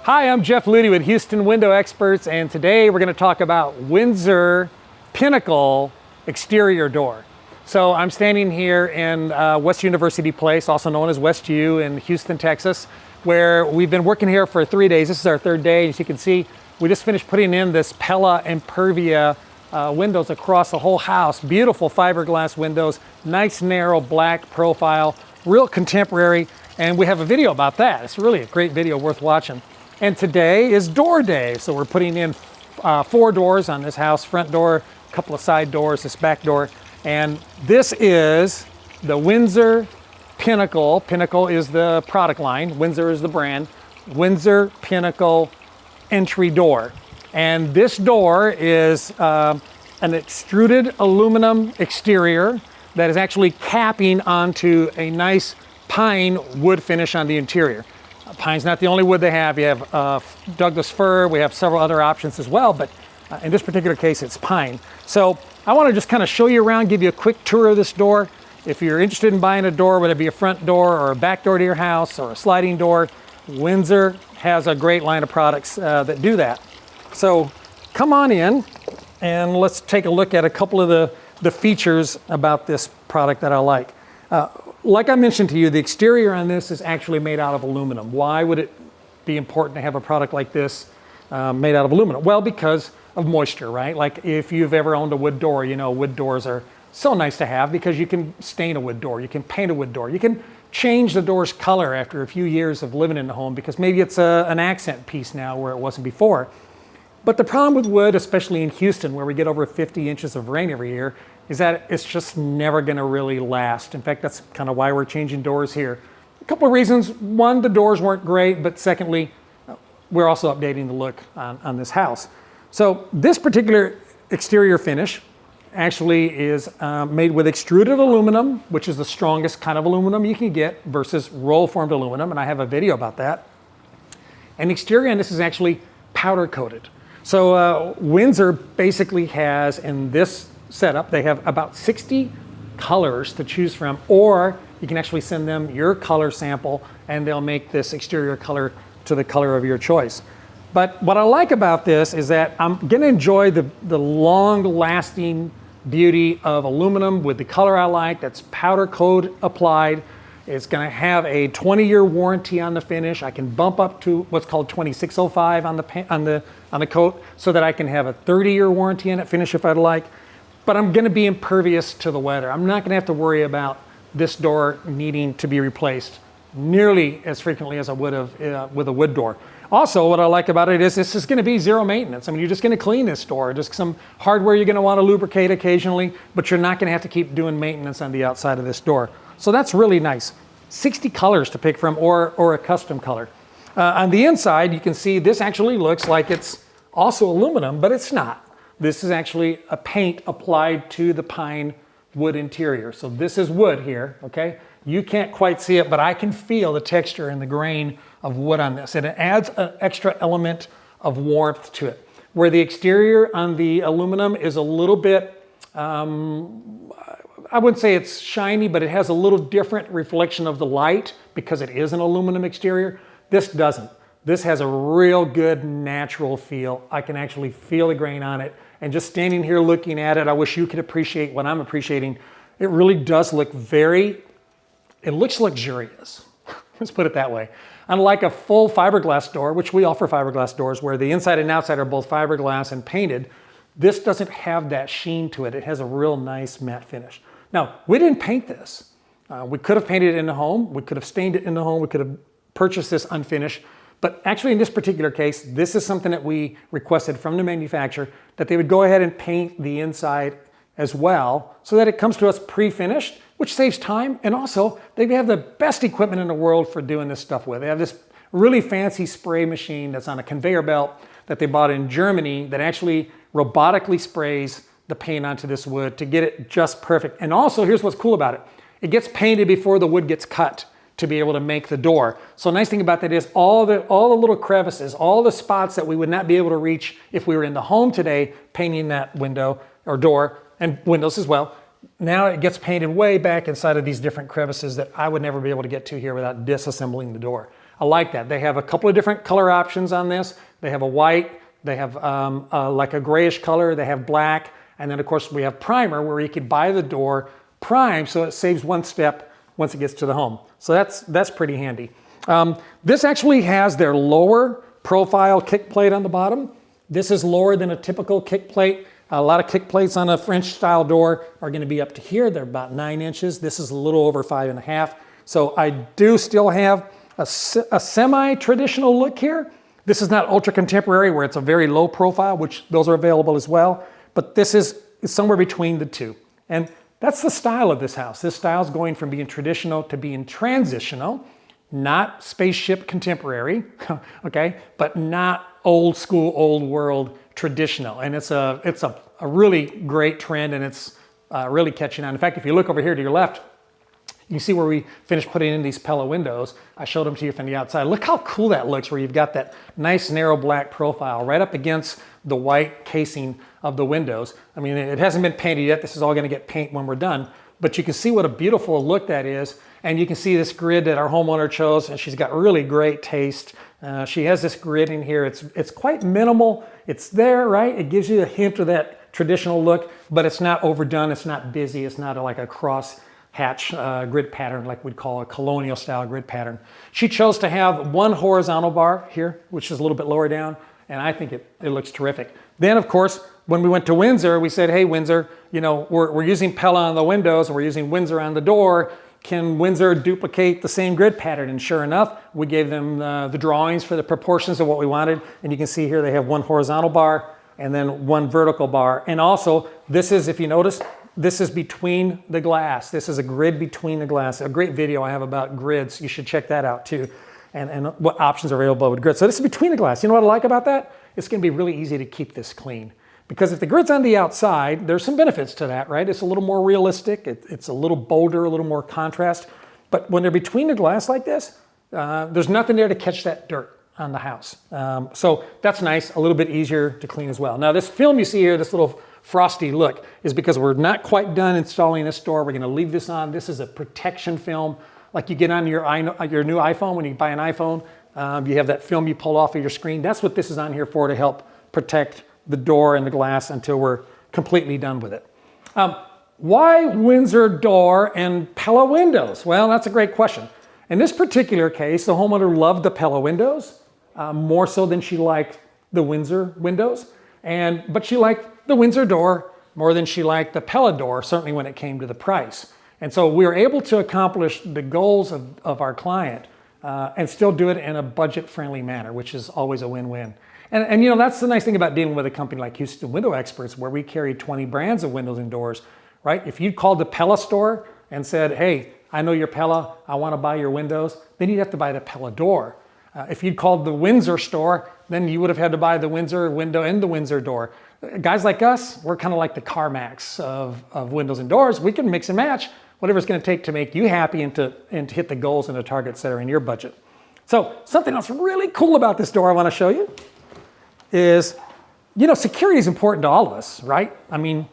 Hi, I'm Jeff Ludy with Houston Window Experts, and today we're going to talk about Windsor Pinnacle exterior door. So I'm standing here in West University Place, also known as West U in Houston, Texas, where we've been working here for 3 days. This is our third day. As you can see, we just finished putting in this Pella and Pervia windows across the whole house. Beautiful fiberglass windows, nice narrow black profile, real contemporary, and we have a video about that. It's really a great video worth watching. And today is door day. So we're putting in 4 doors on this house, front door, a couple of side doors, this back door. And this is the Windsor Pinnacle. Pinnacle is the product line. Windsor is the brand. Windsor Pinnacle entry door. And this door is an extruded aluminum exterior that is actually capping onto a nice pine wood finish on the interior. Pine's not the only wood they have. You have Douglas fir. We have several other options as well, but in this particular case, it's pine. So I want to just kind of show you around, give you a quick tour of this door. If you're interested in buying a door, whether it be a front door or a back door to your house or a sliding door, Windsor has a great line of products that do that. So come on in and let's take a look at a couple of the features about this product that I like. Like I mentioned to you, the exterior on this is actually made out of aluminum. Why would it be important to have a product like this made out of aluminum? Well, because of moisture, right? Like if you've ever owned a wood door, you know wood doors are so nice to have because you can stain a wood door, you can paint a wood door, you can change the door's color after a few years of living in the home because maybe it's an accent piece now where it wasn't before. But the problem with wood, especially in Houston, where we get over 50 inches of rain every year, is that it's just never going to really last. In fact, that's kind of why we're changing doors here. A couple of reasons. One, the doors weren't great, but secondly, we're also updating the look on this house. So this particular exterior finish actually is made with extruded aluminum, which is the strongest kind of aluminum you can get versus roll-formed aluminum, and I have a video about that. And the exterior on this is actually powder coated. So Windsor basically has, in this setup, they have about 60 colors to choose from, or you can actually send them your color sample and they'll make this exterior color to the color of your choice. But what I like about this is that I'm gonna enjoy the long-lasting beauty of aluminum with the color I like. That's powder coat applied. It's gonna have a 20-year warranty on the finish. I can bump up to what's called 2605 on the coat so that I can have a 30-year warranty in it, finish if I'd like. But I'm gonna be impervious to the weather. I'm not gonna have to worry about this door needing to be replaced nearly as frequently as I would have with a wood door. Also, what I like about it is this is gonna be zero maintenance. I mean, you're just gonna clean this door. Just some hardware you're gonna wanna lubricate occasionally, but you're not gonna have to keep doing maintenance on the outside of this door. So that's really nice. 60 colors to pick from or a custom color. On the inside, you can see this actually looks like it's also aluminum, but it's not. This is actually a paint applied to the pine wood interior. So this is wood here, okay? You can't quite see it, but I can feel the texture and the grain of wood on this. And it adds an extra element of warmth to it. Where the exterior on the aluminum is a little bit, I wouldn't say it's shiny, but it has a little different reflection of the light because it is an aluminum exterior. This doesn't. This has a real good natural feel. I can actually feel the grain on it. And just standing here looking at it, I wish you could appreciate what I'm appreciating. It really does look it looks luxurious. Let's put it that way. Unlike a full fiberglass door, which we offer fiberglass doors where the inside and outside are both fiberglass and painted, this doesn't have that sheen to it. It has a real nice matte finish. Now, we didn't paint this. We could have painted it in the home. We could have stained it in the home. We could have purchased this unfinished. But actually in this particular case, this is something that we requested from the manufacturer that they would go ahead and paint the inside as well so that it comes to us pre-finished, which saves time. And also they have the best equipment in the world for doing this stuff with. They have this really fancy spray machine that's on a conveyor belt that they bought in Germany that actually robotically sprays the paint onto this wood to get it just perfect. And also here's what's cool about it. It gets painted before the wood gets cut to be able to make the door. So a nice thing about that is all the little crevices, all the spots that we would not be able to reach if we were in the home today painting that window or door and windows as well. Now it gets painted way back inside of these different crevices that I would never be able to get to here without disassembling the door. I like that. They have a couple of different color options on this. They have a white, they have like a grayish color, they have black, and then of course we have primer where you could buy the door primed so it saves one step once it gets to the home. So that's pretty handy. This actually has their lower profile kick plate on the bottom. This is lower than a typical kick plate. A lot of kick plates on a French style door are going to be up to here. They're about 9 inches. This is a little over 5.5. So I do still have a semi-traditional look here. This is not ultra contemporary where it's a very low profile, which those are available as well. But this is somewhere between the two. And that's the style of this house. This style is going from being traditional to being transitional, not spaceship contemporary, okay, but not old school, old world traditional. And it's a really great trend, and it's really catching on. In fact, if you look over here to your left, you see where we finished putting in these Pella windows. I showed them to you from the outside. Look how cool that looks, where you've got that nice narrow black profile right up against the white casing of the windows. I mean, it hasn't been painted yet. This is all going to get paint when we're done. But you can see what a beautiful look that is. And you can see this grid that our homeowner chose, and she's got really great taste. She has this grid in here. It's quite minimal. It's there, right? It gives you a hint of that traditional look, but it's not overdone. It's not busy. It's not like a cross hatch grid pattern like we'd call a colonial style grid pattern. She chose to have one horizontal bar here, which is a little bit lower down, and I think it looks terrific. Then, of course, when we went to Windsor, we said, hey, Windsor, you know, we're using Pella on the windows and we're using Windsor on the door. Can Windsor duplicate the same grid pattern? And sure enough, we gave them the drawings for the proportions of what we wanted. And you can see here they have one horizontal bar and then one vertical bar. And also, this is, if you notice, this is between the glass. This is a grid between the glass. A great video I have about grids. You should check that out too. And what options are available with grids. So this is between the glass. You know what I like about that? It's going to be really easy to keep this clean. Because if the grid's on the outside, there's some benefits to that, right? It's a little more realistic. It's a little bolder, a little more contrast. But when they're between the glass like this, there's nothing there to catch that dirt on the house. So that's nice, a little bit easier to clean as well. Now this film you see here, this little frosty look, is because we're not quite done installing this door. We're going to leave this on. This is a protection film like you get on your new iPhone. When you buy an iPhone, you have that film you pull off of your screen. That's what this is on here for, to help protect the door and the glass until we're completely done with it. Why Windsor door and Pella windows? Well, that's a great question. In this particular case, the homeowner loved the Pella windows more so than she liked the Windsor windows, but she liked the Windsor door more than she liked the Pella door, certainly when it came to the price. And so we were able to accomplish the goals of our client and still do it in a budget-friendly manner, which is always a win-win. And you know, that's the nice thing about dealing with a company like Houston Window Experts, where we carry 20 brands of windows and doors, right? If you called the Pella store and said, hey, I know you're Pella, I want to buy your windows, then you'd have to buy the Pella door. If you'd called the Windsor store, then you would have had to buy the Windsor window and the Windsor door. Guys like us, we're kind of like the CarMax of windows and doors. We can mix and match whatever it's going to take to make you happy and to hit the goals and the targets that are in your budget. So something else really cool about this door I want to show you is, you know, security is important to all of us, right? I mean,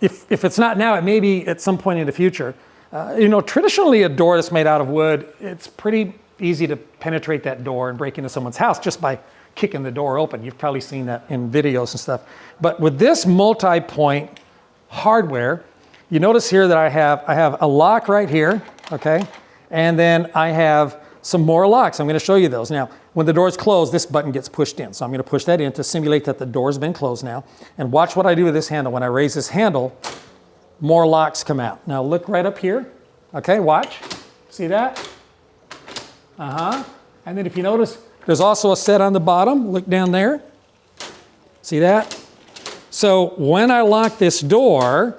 if it's not now, it may be at some point in the future. You know, traditionally a door that's made out of wood, it's pretty easy to penetrate that door and break into someone's house just by kicking the door open. You've probably seen that in videos and stuff. But with this multi-point hardware, you notice here that I have a lock right here, okay? And then I have some more locks. I'm going to show you those. Now, when the door is closed, this button gets pushed in. So I'm going to push that in to simulate that the door's been closed now. And watch what I do with this handle. When I raise this handle, more locks come out. Now look right up here. Okay, watch. See that? And then if you notice, there's also a set on the bottom. Look down there. See that? So when I lock this door,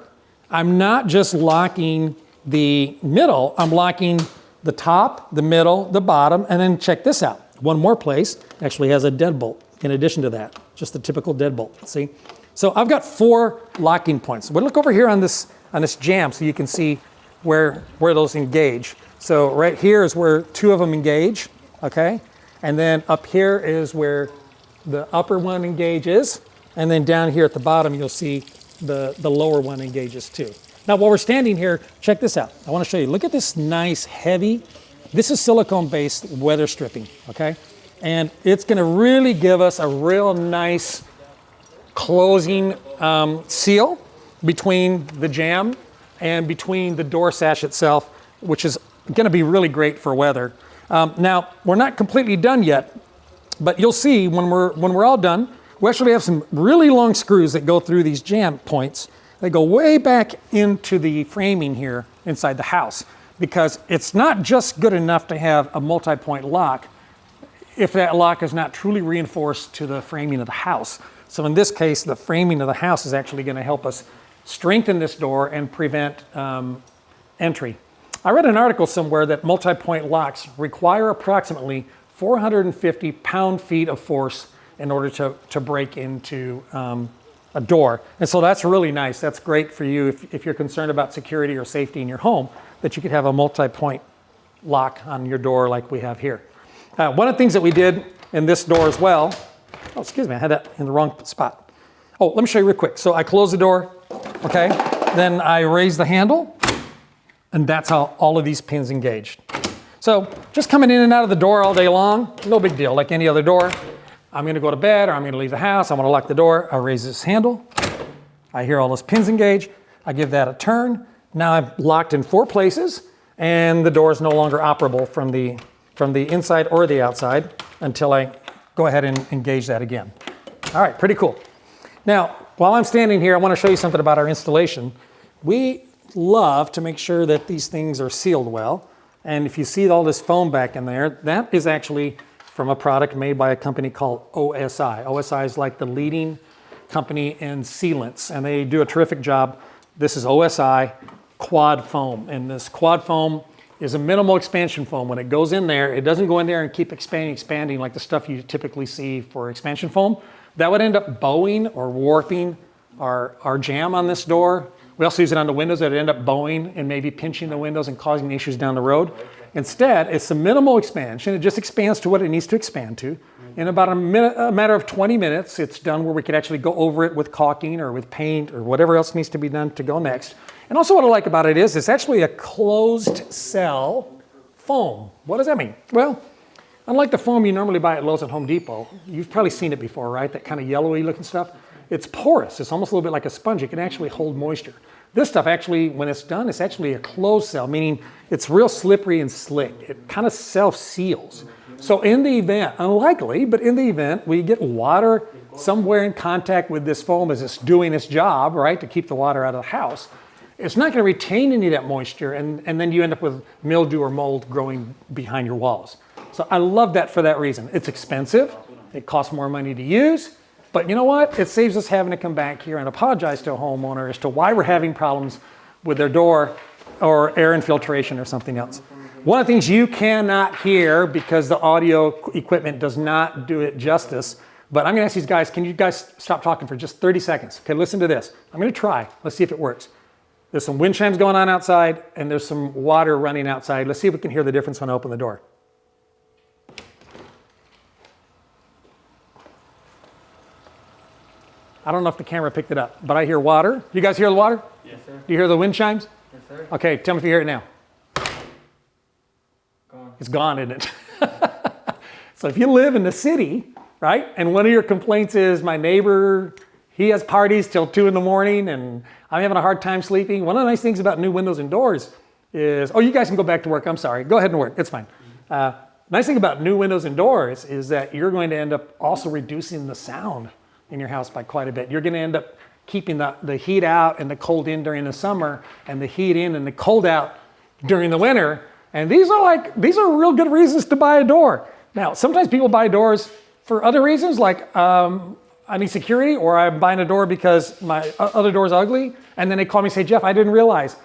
I'm not just locking the middle, I'm locking the top, the middle, the bottom, and then check this out. One more place actually has a deadbolt in addition to that, just the typical deadbolt, see? So I've got 4 locking points. We'll look over here on this jamb so you can see where those engage. So right here is where 2 of them engage, okay? And then up here is where the upper one engages, and then down here at the bottom you'll see the lower one engages too. Now while we're standing here, check this out. I want to show you. Look at this nice heavy This is silicone-based weather stripping, okay? And it's gonna really give us a real nice closing seal between the jamb and between the door sash itself, which is gonna be really great for weather. Now, we're not completely done yet, but you'll see when we're all done, we actually have some really long screws that go through these jamb points. They go way back into the framing here inside the house, because it's not just good enough to have a multi-point lock if that lock is not truly reinforced to the framing of the house. So in this case, the framing of the house is actually going to help us strengthen this door and prevent entry. I read an article somewhere that multi-point locks require approximately 450 pound-feet of force in order to break into a door. And so that's really nice. That's great for you if you're concerned about security or safety in your home, that you could have a multi-point lock on your door like we have here. One of the things that we did in this door as well, oh, excuse me, I had that in the wrong spot. Oh, let me show you real quick. So I close the door, okay? Then I raise the handle, and that's how all of these pins engaged. So just coming in and out of the door all day long, no big deal, like any other door. I'm gonna go to bed, or I'm gonna leave the house, I wanna lock the door, I raise this handle, I hear all those pins engage, I give that a turn. Now I'm locked in 4 places, and the door is no longer operable from the inside or the outside until I go ahead and engage that again. All right, pretty cool. Now, while I'm standing here, I want to show you something about our installation. We love to make sure that these things are sealed well. And if you see all this foam back in there, that is actually from a product made by a company called OSI. OSI is like the leading company in sealants, and they do a terrific job. This is OSI quad foam, and this quad foam is a minimal expansion foam. When it goes in there, it doesn't go in there and keep expanding like the stuff you typically see for expansion foam. That would end up bowing or warping our jamb on this door. We also use it on the windows that end up bowing and maybe pinching the windows and causing issues down the road. Instead, it's a minimal expansion. It just expands to what it needs to expand to. In about a matter of 20 minutes, it's done where we could actually go over it with caulking or with paint or whatever else needs to be done to go next. And also what I like about it is it's actually a closed cell foam. What does that mean? Well, unlike the foam you normally buy at Lowe's and Home Depot, you've probably seen it before, right? That kind of yellowy looking stuff. It's porous. It's almost a little bit like a sponge. It can actually hold moisture. This stuff actually, when it's done, it's actually a closed cell, meaning it's real slippery and slick. It kind of self-seals. So in the event, unlikely, but in the event we get water somewhere in contact with this foam as it's doing its job, right, to keep the water out of the house, it's not going to retain any of that moisture, and then you end up with mildew or mold growing behind your walls. So I love that for that reason. It's expensive. It costs more money to use. But you know what? It saves us having to come back here and apologize to a homeowner as to why we're having problems with their door or air infiltration or something else. One of the things you cannot hear because the audio equipment does not do it justice, but I'm going to ask these guys, can you guys stop talking for just 30 seconds? Okay, listen to this. I'm going to try. Let's see if it works. There's some wind chimes going on outside, and there's some water running outside. Let's see if we can hear the difference when I open the door. I don't know if the camera picked it up, but I hear water. You guys hear the water? Yes, sir. Do you hear the wind chimes? Yes, sir. Okay, tell me if you hear it now. Gone. It's gone, isn't it? So if you live in the city, right, and one of your complaints is my neighbor, he has parties till 2 in the morning and I'm having a hard time sleeping. One of the nice things about new windows and doors is, oh, you guys can go back to work. I'm sorry. Go ahead and work. It's fine. Nice thing about new windows and doors is that you're going to end up also reducing the sound in your house by quite a bit. You're going to end up keeping the heat out and the cold in during the summer and the heat in and the cold out during the winter. And these are real good reasons to buy a door. Now, sometimes people buy doors for other reasons, like I need security, or I'm buying a door because my other door is ugly. And then they call me and say, Jeff, I didn't realize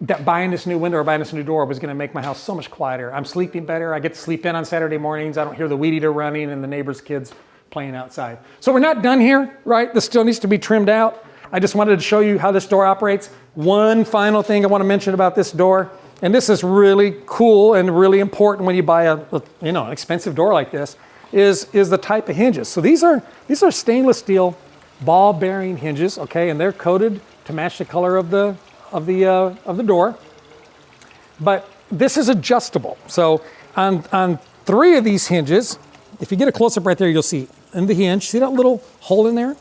that buying this new window or buying this new door was going to make my house so much quieter. I'm sleeping better. I get to sleep in on Saturday mornings. I don't hear the weed eater running and the neighbor's kids playing outside. So we're not done here, right? This still needs to be trimmed out. I just wanted to show you how this door operates. One final thing I want to mention about this door, and this is really cool and really important when you buy an expensive door like this, is the type of hinges. So these are stainless steel ball bearing hinges, okay, and they're coated to match the color of the door. But this is adjustable. So on 3 of these hinges, if you get a close up right there, you'll see in the hinge, see that little hole in there?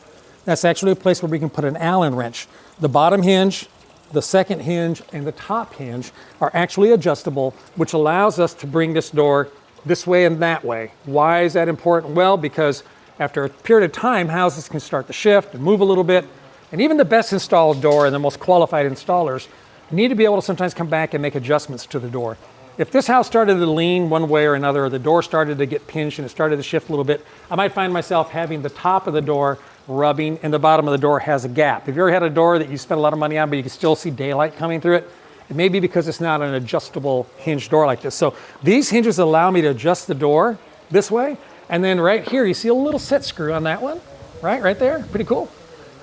That's actually a place where we can put an Allen wrench. The bottom hinge, the second hinge, and the top hinge are actually adjustable, which allows us to bring this door this way and that way. Why is that important? Well, because after a period of time, houses can start to shift and move a little bit. And even the best installed door and the most qualified installers need to be able to sometimes come back and make adjustments to the door. If this house started to lean one way or another, or the door started to get pinched and it started to shift a little bit, I might find myself having the top of the door rubbing and the bottom of the door has a gap. Have you ever had a door that you spent a lot of money on, but you can still see daylight coming through it? It may be because it's not an adjustable hinge door like this. So these hinges allow me to adjust the door this way. And then right here, you see a little set screw on that one, right there, pretty cool.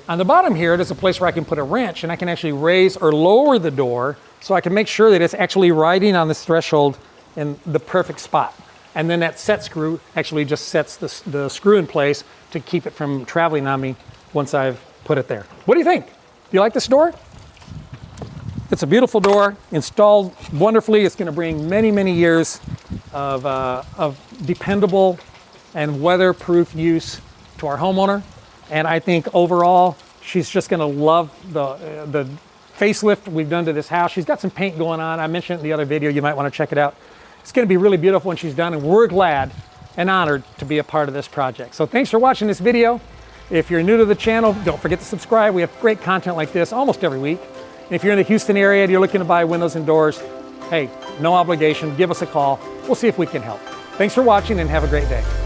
On the bottom here, there's a place where I can put a wrench and I can actually raise or lower the door so I can make sure that it's actually riding on this threshold in the perfect spot. And then that set screw actually just sets the screw in place to keep it from traveling on me once I've put it there. What do you think? Do you like this door? It's a beautiful door, installed wonderfully. It's gonna bring many, many years of dependable and weatherproof use to our homeowner. And I think overall, she's just gonna love the facelift we've done to this house. She's got some paint going on. I mentioned it in the other video. You might wanna check it out. It's gonna be really beautiful when she's done, and we're glad and honored to be a part of this project. So thanks for watching this video. If you're new to the channel, don't forget to subscribe. We have great content like this almost every week. And if you're in the Houston area and you're looking to buy windows and doors, hey, no obligation, give us a call. We'll see if we can help. Thanks for watching and have a great day.